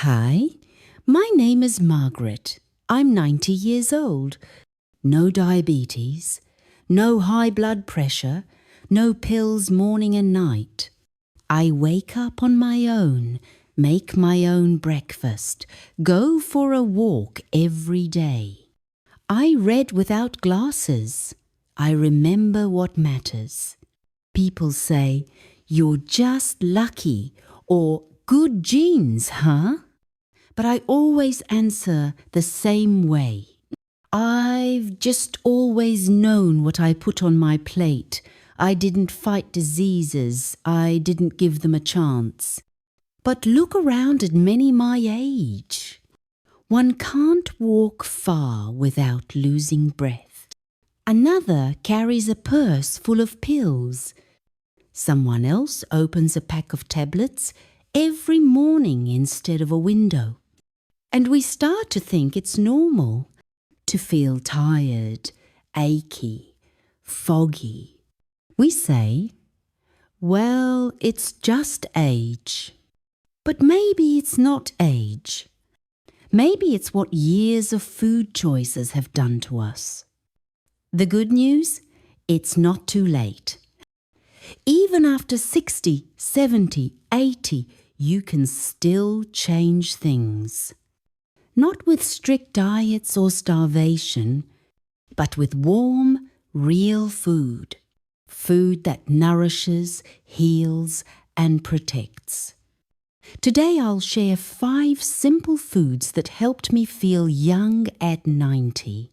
Hi, my name is Margaret. I'm 90 years old. No diabetes, no high blood pressure, no pills morning and night. I wake up on my own, make my own breakfast, go for a walk every day. I read without glasses. I remember what matters. People say, "You're just lucky," or "good genes, huh?" But I always answer the same way. I've just always known what I put on my plate. I didn't fight diseases. I didn't give them a chance. But look around at many my age. One can't walk far without losing breath. Another carries a purse full of pills. Someone else opens a pack of tablets every morning instead of a window. And we start to think it's normal to feel tired, achy, foggy. We say, well, it's just age. But maybe it's not age. Maybe it's what years of food choices have done to us. The good news? It's not too late. Even after 60, 70, 80, you can still change things. Not with strict diets or starvation, but with warm, real food. Food that nourishes, heals, and protects. Today I'll share 5 simple foods that helped me feel young at 90.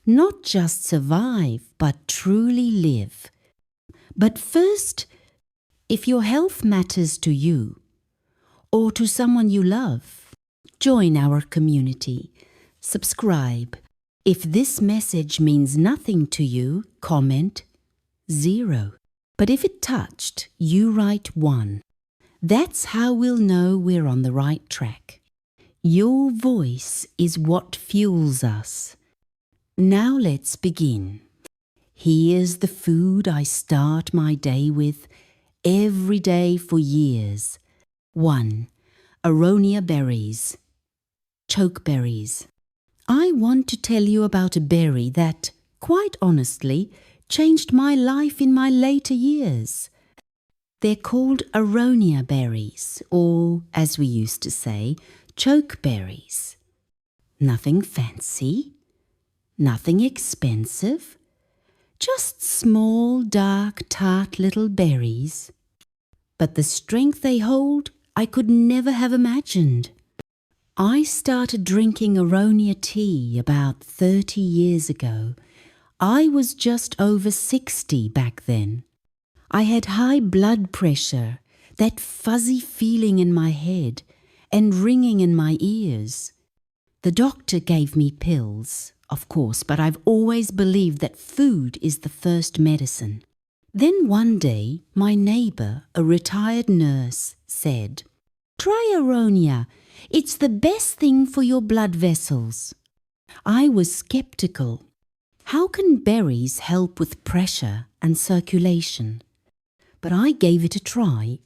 Not just survive, but truly live. But first, if your health matters to you, or to someone you love, join our community. Subscribe. If this message means nothing to you, comment 0. But if it touched, you write 1. That's how we'll know we're on the right track. Your voice is what fuels us. Now let's begin. Here's the food I start my day with every day for years. 1. Aronia berries. Chokeberries. I want to tell you about a berry that, quite honestly, changed my life in my later years. They're called aronia berries, or, as we used to say, chokeberries. Nothing fancy, nothing expensive, just small, dark, tart little berries. But the strength they hold, I could never have imagined. I started drinking aronia tea about 30 years ago. I was just over 60 back then. I had high blood pressure, that fuzzy feeling in my head, and ringing in my ears. The doctor gave me pills, of course, but I've always believed that food is the first medicine. Then one day, my neighbour, a retired nurse, said, "Try aronia. It's the best thing for your blood vessels." I was skeptical. How can berries help with pressure and circulation? But I gave it a try.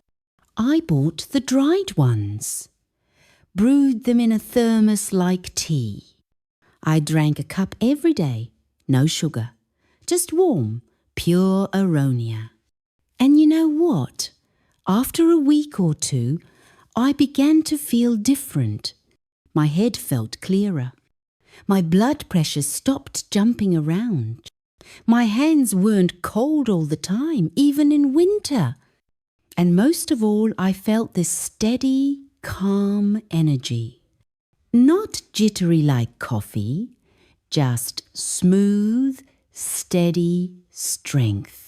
I bought the dried ones, brewed them in a thermos like tea. I drank a cup every day, no sugar, just warm, pure aronia. And you know what? After a week or two, I began to feel different. My head felt clearer. My blood pressure stopped jumping around. My hands weren't cold all the time, even in winter. And most of all, I felt this steady, calm energy. Not jittery like coffee, just smooth, steady strength.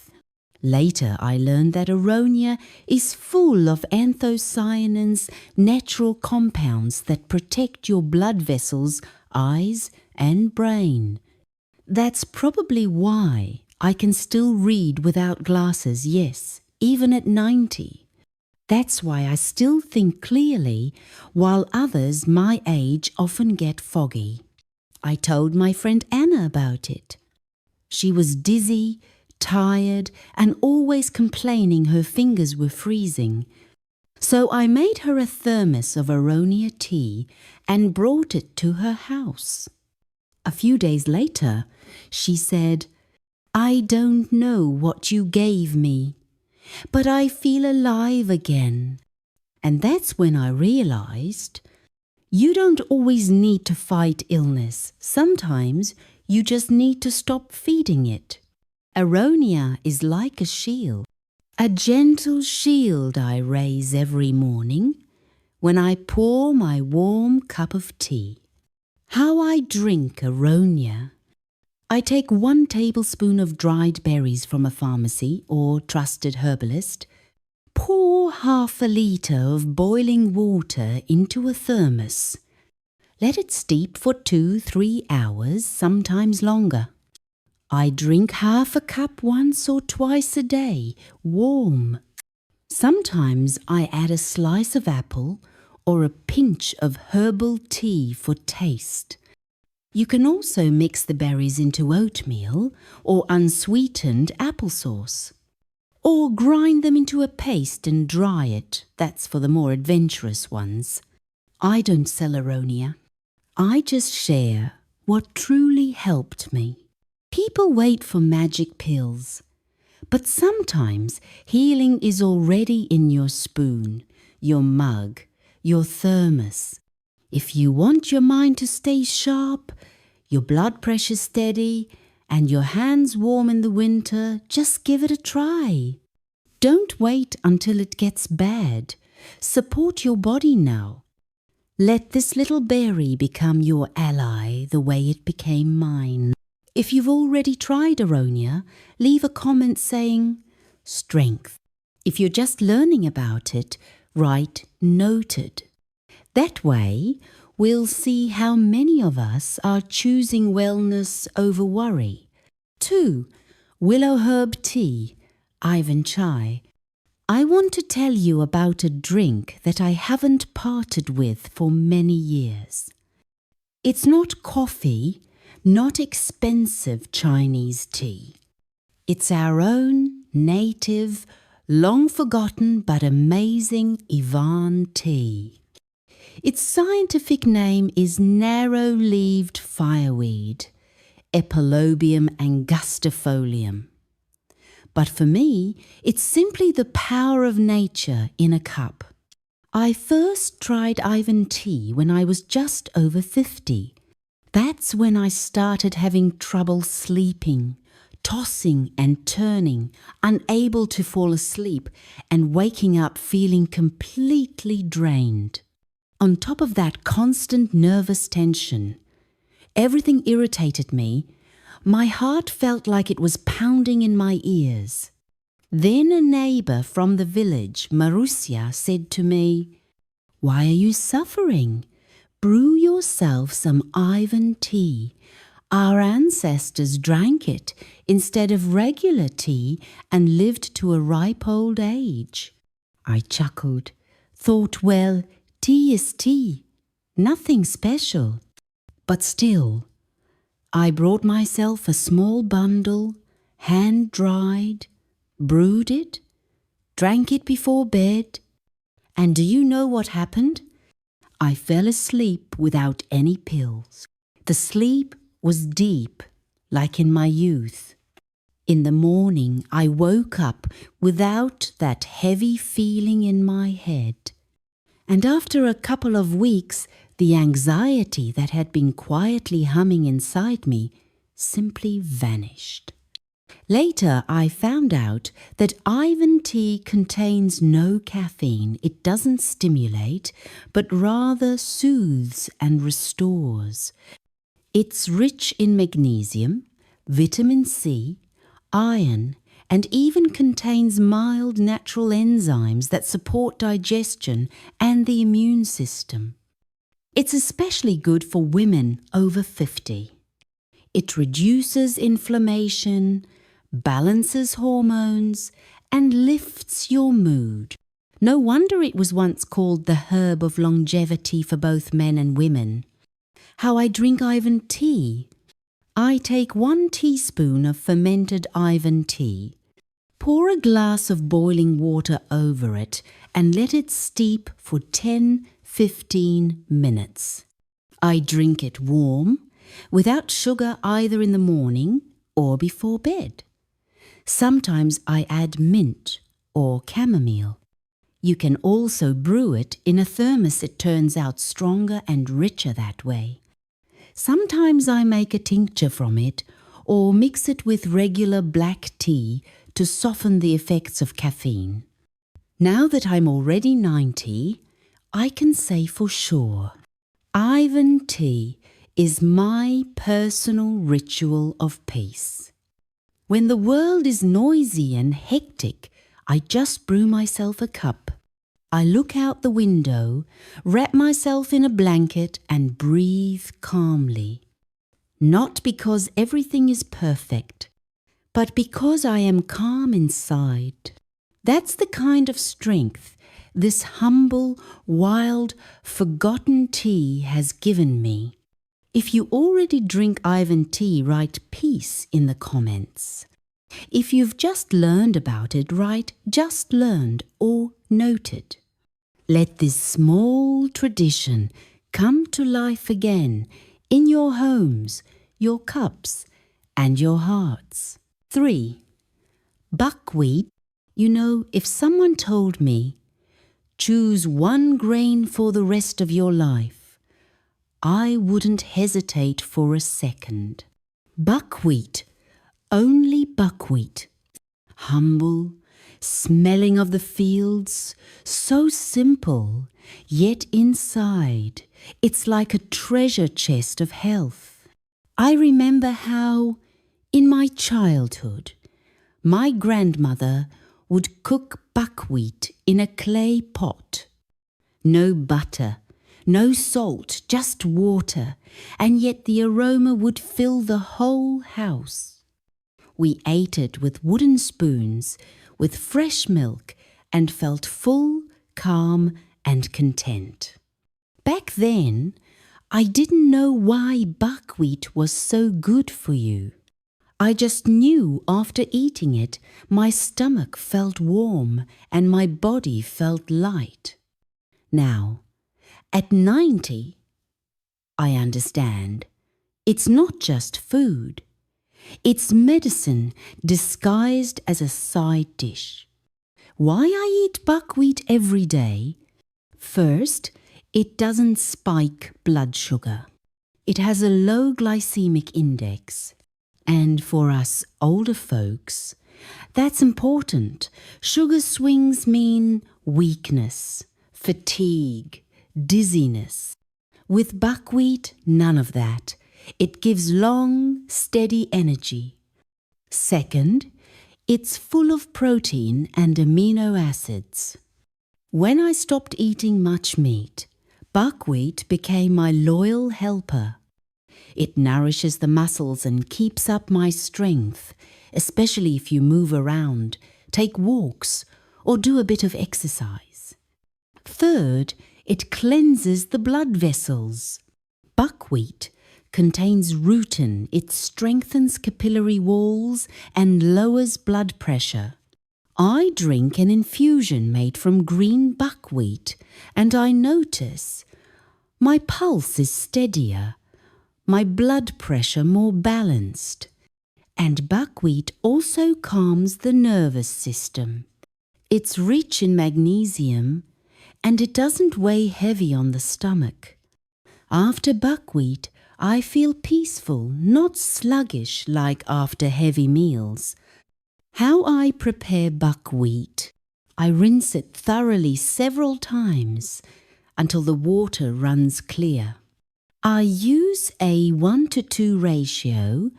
Later, I learned that aronia is full of anthocyanins, natural compounds that protect your blood vessels, eyes, and brain. That's probably why I can still read without glasses, yes, even at 90. That's why I still think clearly, while others my age often get foggy. I told my friend Anna about it. She was dizzy, tired, and always complaining her fingers were freezing. So I made her a thermos of aronia tea and brought it to her house. A few days later, she said, "I don't know what you gave me, but I feel alive again." And that's when I realized you don't always need to fight illness. Sometimes you just need to stop feeding it. Aronia is like a shield. A gentle shield I raise every morning when I pour my warm cup of tea. How I drink aronia. I take 1 tablespoon of dried berries from a pharmacy or trusted herbalist. Pour half a litre of boiling water into a thermos. Let it steep for 2-3 hours, sometimes longer. I drink half a cup once or twice a day, warm. Sometimes I add a slice of apple or a pinch of herbal tea for taste. You can also mix the berries into oatmeal or unsweetened applesauce. Or grind them into a paste and dry it. That's for the more adventurous ones. I don't sell aronia. I just share what truly helped me. People wait for magic pills. But sometimes healing is already in your spoon, your mug, your thermos. If you want your mind to stay sharp, your blood pressure steady, and your hands warm in the winter, just give it a try. Don't wait until it gets bad. Support your body now. Let this little berry become your ally the way it became mine. If you've already tried aronia, leave a comment saying strength. If you're just learning about it, write noted. That way, we'll see how many of us are choosing wellness over worry. 2. Willow herb tea, Ivan chai. I want to tell you about a drink that I haven't parted with for many years. It's not coffee, not expensive Chinese tea. It's our own native, long forgotten but amazing Ivan tea. Its scientific name is narrow-leaved fireweed, Epilobium angustifolium. But for me, it's simply the power of nature in a cup. I first tried Ivan tea when I was just over 50. That's when I started having trouble sleeping, tossing and turning, unable to fall asleep, and waking up feeling completely drained. On top of that constant nervous tension, everything irritated me. My heart felt like it was pounding in my ears. Then a neighbour from the village, Marussia, said to me, "Why are you suffering? Brew yourself some Ivan tea. Our ancestors drank it instead of regular tea and lived to a ripe old age." I chuckled, thought, well, tea is tea, nothing special. But still, I brought myself a small bundle, hand-dried, brewed it, drank it before bed, and do you know what happened? I fell asleep without any pills. The sleep was deep, like in my youth. In the morning, I woke up without that heavy feeling in my head. And after a couple of weeks, the anxiety that had been quietly humming inside me simply vanished. Later, I found out that Ivan tea contains no caffeine. It doesn't stimulate, but rather soothes and restores. It's rich in magnesium, vitamin C, iron, and even contains mild natural enzymes that support digestion and the immune system. It's especially good for women over 50. It reduces inflammation, balances hormones, and lifts your mood. No wonder it was once called the herb of longevity for both men and women. How I drink Ivan tea. I take 1 teaspoon of fermented Ivan tea, Pour a glass of boiling water over it and let it steep for 10-15 minutes. I drink it warm, without sugar either in the morning or before bed. Sometimes I add mint or chamomile. You can also brew it in a thermos. It turns out stronger and richer that way. Sometimes I make a tincture from it or mix it with regular black tea to soften the effects of caffeine. Now that I'm already 90, I can say for sure, Ivan tea is my personal ritual of peace. When the world is noisy and hectic, I just brew myself a cup. I look out the window, wrap myself in a blanket and breathe calmly. Not because everything is perfect, but because I am calm inside. That's the kind of strength this humble, wild, forgotten tea has given me. If you already drink Ivan tea, write peace in the comments. If you've just learned about it, write just learned or noted. Let this small tradition come to life again in your homes, your cups, and your hearts. 3. Buckwheat. You know, if someone told me, choose one grain for the rest of your life, I wouldn't hesitate for a second. Buckwheat, only buckwheat. Humble, smelling of the fields, so simple, yet inside, it's like a treasure chest of health. I remember how, in my childhood, my grandmother would cook buckwheat in a clay pot. No butter, no salt, just water, and yet the aroma would fill the whole house. We ate it with wooden spoons, with fresh milk, and felt full, calm, and content. Back then, I didn't know why buckwheat was so good for you. I just knew after eating it, my stomach felt warm and my body felt light. Now, at 90, I understand. It's not just food. It's medicine disguised as a side dish. Why I eat buckwheat every day? First, it doesn't spike blood sugar. It has a low glycemic index. And for us older folks, that's important. Sugar swings mean weakness, fatigue, dizziness. With buckwheat, none of that. It gives long, steady energy. Second, it's full of protein and amino acids. When I stopped eating much meat, buckwheat became my loyal helper. It nourishes the muscles and keeps up my strength, especially if you move around, take walks, or do a bit of exercise. Third, it cleanses the blood vessels. Buckwheat contains rutin. It strengthens capillary walls and lowers blood pressure. I drink an infusion made from green buckwheat, and I notice my pulse is steadier, my blood pressure more balanced. And buckwheat also calms the nervous system. It's rich in magnesium and it doesn't weigh heavy on the stomach. After buckwheat, I feel peaceful, not sluggish like after heavy meals. How I prepare buckwheat. I rinse it thoroughly several times until the water runs clear. I use a 1:2 ratio,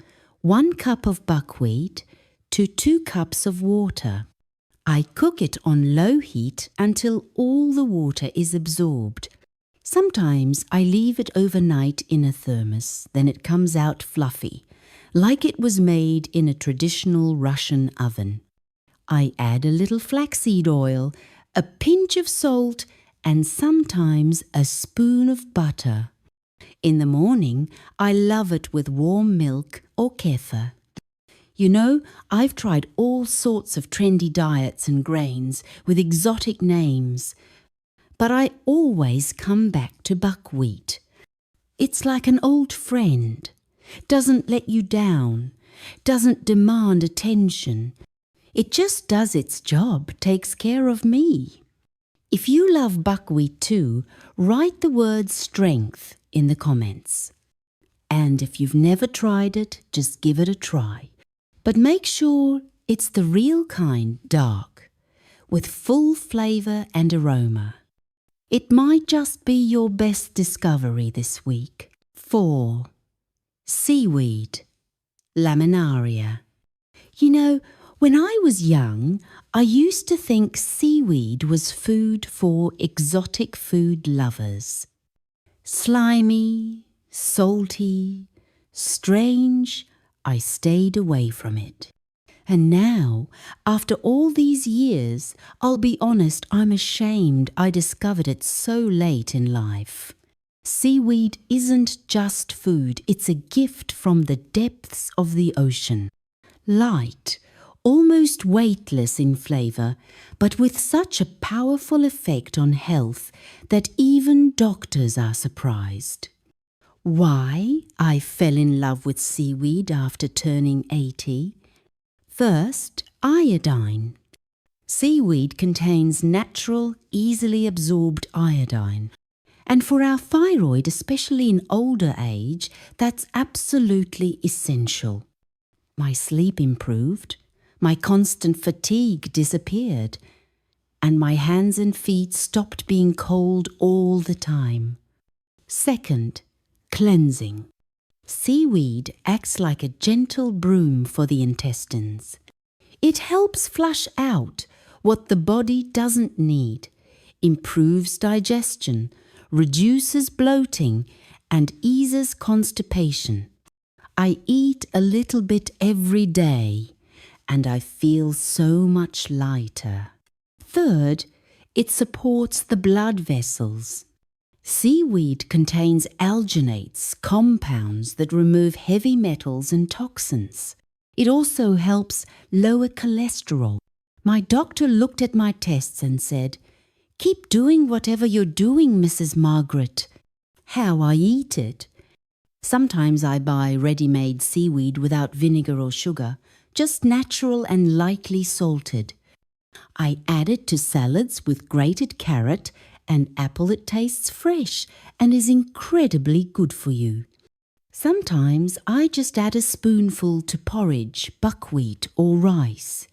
1 cup of buckwheat to 2 cups of water. I cook it on low heat until all the water is absorbed. Sometimes I leave it overnight in a thermos, then it comes out fluffy, like it was made in a traditional Russian oven. I add a little flaxseed oil, a pinch of salt, and sometimes a spoon of butter. In the morning, I love it with warm milk or kefir. You know, I've tried all sorts of trendy diets and grains with exotic names, but I always come back to buckwheat. It's like an old friend. Doesn't let you down, doesn't demand attention. It just does its job, takes care of me. If you love buckwheat too, write the word strength in the comments. And if you've never tried it, just give it a try. But make sure it's the real kind, dark, with full flavour and aroma. It might just be your best discovery this week. 4. Seaweed, Laminaria. You know, when I was young, I used to think seaweed was food for exotic food lovers. Slimy, salty, strange, I stayed away from it. And now, after all these years, I'll be honest, I'm ashamed I discovered it so late in life. Seaweed isn't just food, it's a gift from the depths of the ocean. Light, almost weightless in flavour, but with such a powerful effect on health that even doctors are surprised. Why I fell in love with seaweed after turning 80? First, iodine. Seaweed contains natural, easily absorbed iodine. And for our thyroid, especially in older age, that's absolutely essential. My sleep improved, my constant fatigue disappeared, and my hands and feet stopped being cold all the time. Second, cleansing. Seaweed acts like a gentle broom for the intestines. It helps flush out what the body doesn't need, improves digestion, reduces bloating, and eases constipation. I eat a little bit every day, and I feel so much lighter. Third, it supports the blood vessels. Seaweed contains alginates, compounds that remove heavy metals and toxins. It also helps lower cholesterol. My doctor looked at my tests and said, "Keep doing whatever you're doing, Mrs. Margaret." How I eat it. Sometimes I buy ready-made seaweed without vinegar or sugar, just natural and lightly salted. I add it to salads with grated carrot and apple that tastes fresh and is incredibly good for you. Sometimes I just add a spoonful to porridge, buckwheat or rice.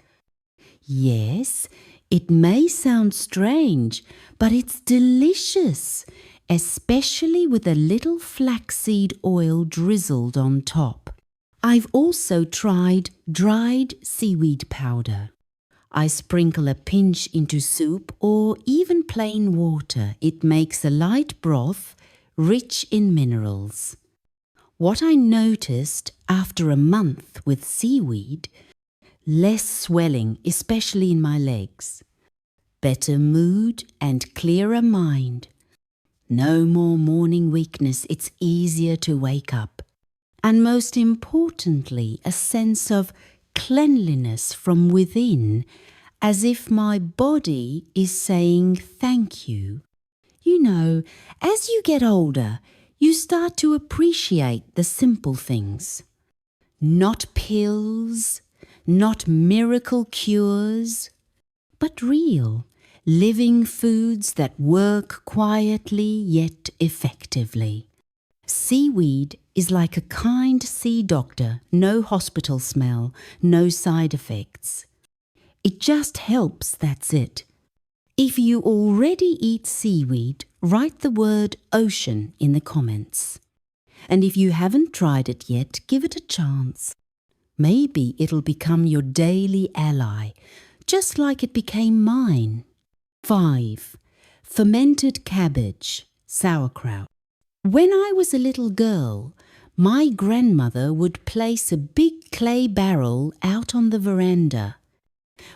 Yes, it may sound strange, but it's delicious, especially with a little flaxseed oil drizzled on top. I've also tried dried seaweed powder. I sprinkle a pinch into soup or even plain water. It makes a light broth, rich in minerals. What I noticed after a month with seaweed, less swelling, especially in my legs, better mood and clearer mind. No more morning weakness, it's easier to wake up. And most importantly, a sense of cleanliness from within, as if my body is saying thank you. You know, as you get older, you start to appreciate the simple things. Not pills, not miracle cures, but real, living foods that work quietly yet effectively. Seaweed is like a kind sea doctor, no hospital smell, no side effects. It just helps, that's it. If you already eat seaweed, write the word ocean in the comments. And if you haven't tried it yet, give it a chance. Maybe it'll become your daily ally, just like it became mine. 5. Fermented cabbage, sauerkraut. When I was a little girl, my grandmother would place a big clay barrel out on the veranda.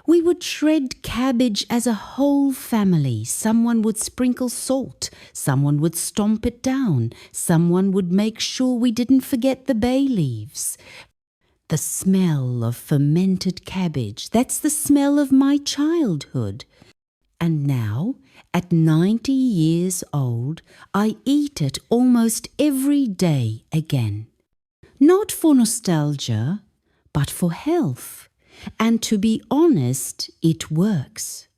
We would shred cabbage as a whole family. Someone would sprinkle salt, someone would stomp it down, someone would make sure we didn't forget the bay leaves. The smell of fermented cabbage, that's the smell of my childhood. And now, at 90 years old, I eat it almost every day again. Not for nostalgia, but for health. And to be honest, it works.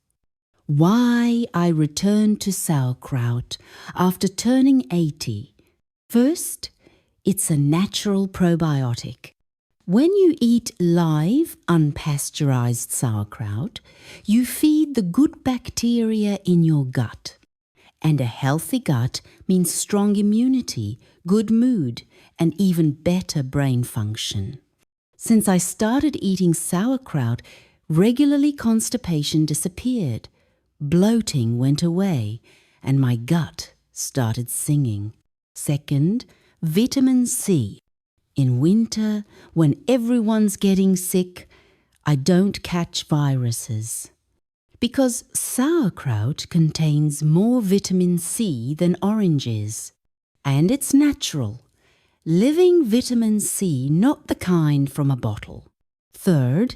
Why I returned to sauerkraut after turning 80. First, it's a natural probiotic. When you eat live, unpasteurized sauerkraut, you feed the good bacteria in your gut. And a healthy gut means strong immunity, good mood, and even better brain function. Since I started eating sauerkraut, regularly constipation disappeared, bloating went away, and my gut started singing. Second, vitamin C. In winter, when everyone's getting sick, I don't catch viruses. Because sauerkraut contains more vitamin C than oranges. And it's natural. Living vitamin C, not the kind from a bottle. Third,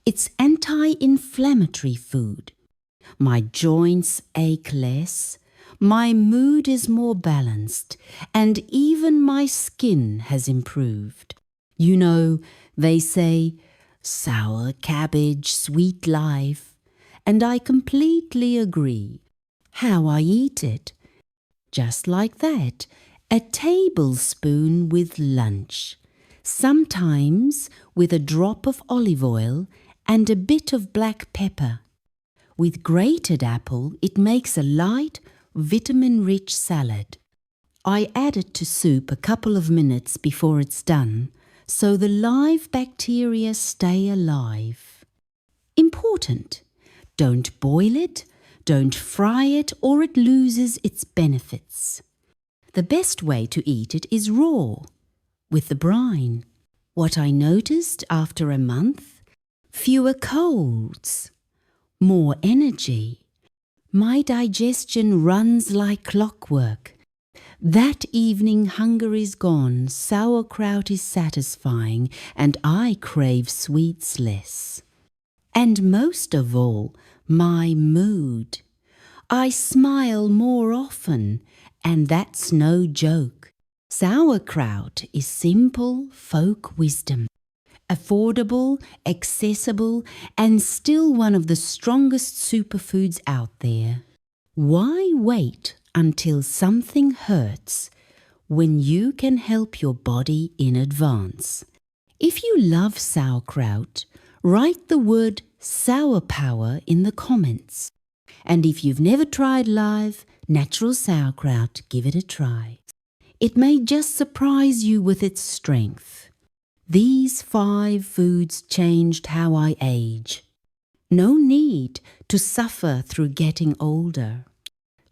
it's anti-inflammatory food. My joints ache less, my mood is more balanced, and even my skin has improved. You know, they say, sour cabbage, sweet life, and I completely agree. How I eat it? Just like that, a tablespoon with lunch, sometimes with a drop of olive oil and a bit of black pepper. With grated apple, it makes a light, vitamin-rich salad. I add it to soup a couple of minutes before it's done, so the live bacteria stay alive. Important. Don't boil it, don't fry it, or it loses its benefits. The best way to eat it is raw, with the brine. What I noticed after a month? Fewer colds, more energy. My digestion runs like clockwork. That evening hunger is gone, sauerkraut is satisfying, and I crave sweets less. And most of all, my mood. I smile more often, and that's no joke. Sauerkraut is simple folk wisdom. Affordable, accessible, and still one of the strongest superfoods out there. Why wait until something hurts when you can help your body in advance? If you love sauerkraut, write the word Sour Power in the comments. And if you've never tried live, natural sauerkraut, give it a try. It may just surprise you with its strength. These 5 foods changed how I age. No need to suffer through getting older.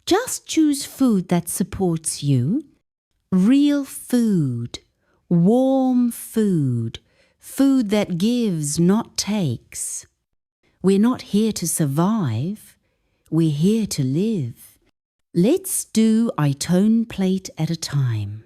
Just choose food that supports you. Real food, warm food, food that gives, not takes. We're not here to survive, we're here to live. Let's do a tone plate at a time.